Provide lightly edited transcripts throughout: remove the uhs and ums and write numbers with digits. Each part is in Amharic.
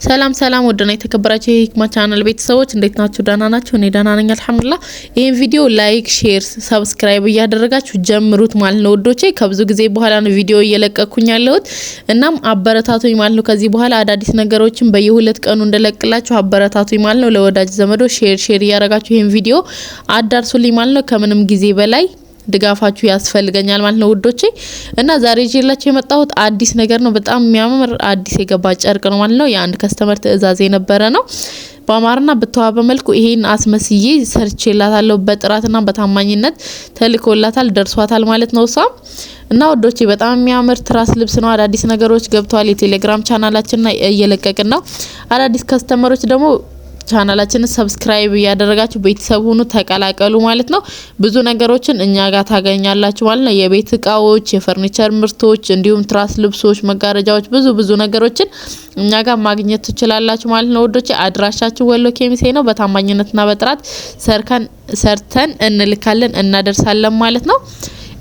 ሰላም ሰላም ወደና የተከበራችሁ የሂክማ ቻናል ቤተሰቦች እንዴት ናችሁ? ደህና ናችሁ? እኔ ደህና ነኝ አልሐምዱሊላህ። ይሄን ቪዲዮ ላይክ፣ ሼር፣ ሰብስክራይብ እያደረጋችሁ ጀምሩት ማለት ነው ወዶቼ። ከብዙ ጊዜ በኋላ ነው ቪዲዮ እየለቀኩኝ ያለሁት። እናም አበረታቱኝ ማለት ነው። ከዚህ በኋላ አዳዲስ ነገሮችን በየሁለት ቀኑ እንደለቅላችሁ አበረታቱኝ ማለት ነው። ለወዳጅ ዘመዶ ሼር እያደረጋችሁ ይሄን ቪዲዮ አዳርሱልኝ ማለት ነው። ከምንም ጊዜ በላይ ድጋፋችሁ ያስፈልገኛል ማለት ነው ውዶቼ። እና ዛሬ ይዤላችሁ የመጣሁት አዲስ ነገር ነው። በጣም የሚያምር አዲስ የገባ ጨርቅ ነው ማለት ነው። የአንድ ከስተመር ትዕዛዝ የነበረ ነው። በአማርና በተዋበ መልኩ ይሄን አስመስዬ ሰርቼላታለሁ። በጥራትና በታማኝነት ተልኮላታል፣ ደርሷታል ማለት ነው እሷ እና ወዶቼ በጣም የሚያምር ትራስ ልብስ ነው። አዳዲስ ነገሮች ገብተዋል። የቴሌግራም ቻናላችንና እየለቀቅን ነው። አዳዲስ ከስተመሮች ደግሞ ቻናላችንን ሰብስክራይብ ያደረጋችሁ ቤተሰብ ሁኑ፣ ተቀላቀሉ ማለት ነው። ብዙ ነገሮችን እኛ ጋር ታገኛላችሁ ማለት ነው። የቤት እቃዎች፣ የፈርኒቸር ምርቶች እንዲሁም ትራስ ልብሶች፣ መጋረጃዎች ብዙ ነገሮችን እኛ ጋር ማግኘት ትችላላችሁ ማለት ነው ወዶቼ። አድራሻችሁ ወሎ ኬሚሴ ነው። በታማኝነትና በጥራት ሰርተን እንልካለን እናደርሳለን ማለት ነው።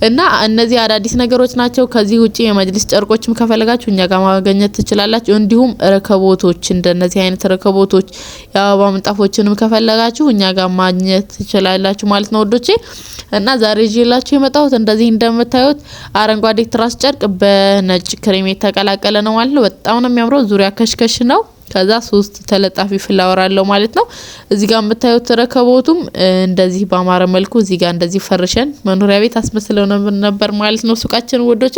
እና እነዚህ አዳዲስ ነገሮች ናቸው። ከዚህ ውጪ የመጅሊስ ጨርቆችም ከፈለጋችሁ እኛ ጋር ማግኘት ትችላላችሁ። እንዲሁም ረከቦቶች እንደነዚህ አይነት ረከቦቶች የአበባ ምንጣፎችንም ከፈለጋችሁ እኛ ጋር ማግኘት ትችላላችሁ ማለት ነው ወዶቼ። እና ዛሬ ይዤላችሁ የመጣሁት እንደዚህ እንደምታዩት አረንጓዴ ትራስ ጨርቅ በነጭ ክሬም የተቀላቀለ ነው ማለት ነው። በጣም ነው የሚያምረው። ዙሪያ ከሽከሽ ነው። ከዛ 3 ተለጣፊ ፍላወር አለው ማለት ነው። እዚህ ጋር የምታዩት ረከቦቱም እንደዚህ በአማረ መልኩ እዚህ ጋር እንደዚህ ፈርሸን መኖሪያ ቤት አስመስለው ነበር ማለት ነው ሱቃችን ወዶቼ።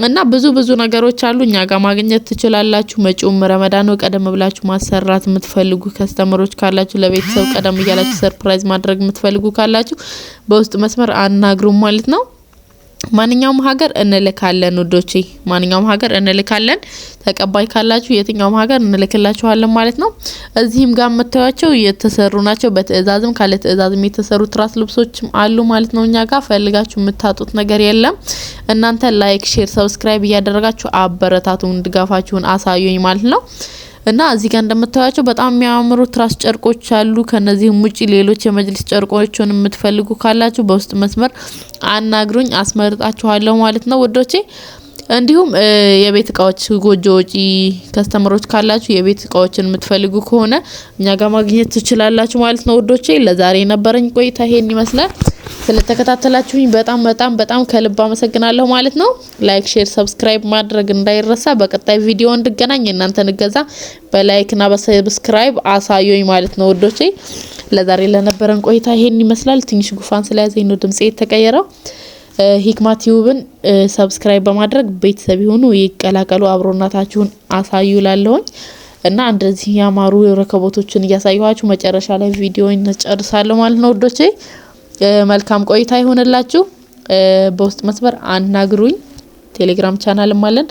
እና ብዙ ነገሮች አሉ እኛ ጋር ማግኘት ትችላላችሁ። መጪውም ረመዳን ነው። ቀደም ብላችሁ ማሰራት የምትፈልጉ ከስተመሮች ካላችሁ ለቤተሰብ ቀደም እያላችሁ ሰርፕራይዝ ማድረግ የምትፈልጉ ካላችሁ በውስጥ መስመር አናግሩም ማለት ነው። ማንኛውም ሀገር እንልካለን ወዶቼ፣ ማንኛውም ሀገር እንልካለን። ተቀባይ ካላችሁ የትኛውም ሀገር እንልክላችኋለን ማለት ነው። እዚህም ጋር የምታዩቸው የተሰሩ ናቸው። በትዕዛዝም ካለ ትዕዛዝም የተሰሩ ትራስ ልብሶችም አሉ ማለት ነው። እኛ ጋር ፈልጋችሁ የምታጡት ነገር የለም። እናንተ ላይክ፣ ሼር፣ ሰብስክራይብ እያደረጋችሁ አበረታቱን፣ ድጋፋችሁን አሳዩኝ ማለት ነው። እና እዚህ ጋር እንደምታዩቸው በጣም የሚያምሩ ትራስ ጨርቆች አሉ። ከነዚህም ውጪ ሌሎች የመጅሊስ ጨርቆችን የምትፈልጉ ካላችሁ በውስጥ መስመር አናግሩኝ፣ አስመርጣችኋለሁ ማለት ነው ወዶቼ። እንዲሁም የቤት እቃዎች ጎጆ ወጪ ከስተመሮች ካላችሁ የቤት እቃዎችን የምትፈልጉ ከሆነ እኛ ጋር ማግኘት ትችላላችሁ ማለት ነው ወዶቼ። ለዛሬ የነበረኝ ቆይታ ይሄን ይመስላል። ስለተከታተላችሁኝ በጣም ከልብ አመሰግናለሁ ማለት ነው። ላይክ፣ ሼር፣ ሰብስክራይብ ማድረግ እንዳይረሳ። በቀጣይ ቪዲዮ እንድገናኝ እናንተን እገዛ በላይክና በሰብስክራይብ አሳዩኝ ማለት ነው ወዶቼ። ለዛሬ ለነበረን ቆይታ ይሄን ይመስላል። ትንሽ ጉፋን ስለያዘኝ ነው ድምጼ የተቀየረው። ሂክማ ቲዩብን ሰብስክራይብ በማድረግ ቤተሰብ ይሁኑ፣ ይቀላቀሉ፣ አብሮናታችሁን አሳዩ ላለሁኝ እና እንደዚህ ያማሩ ረከቦቶችን እያሳየኋችሁ መጨረሻ ላይ ቪዲዮን እንጨርሳለሁ ማለት ነው ወዶቼ። መልካም ቆይታ ይሆንላችሁ። በውስጥ መስመር አናግሩኝ። ቴሌግራም ቻናልም አለን።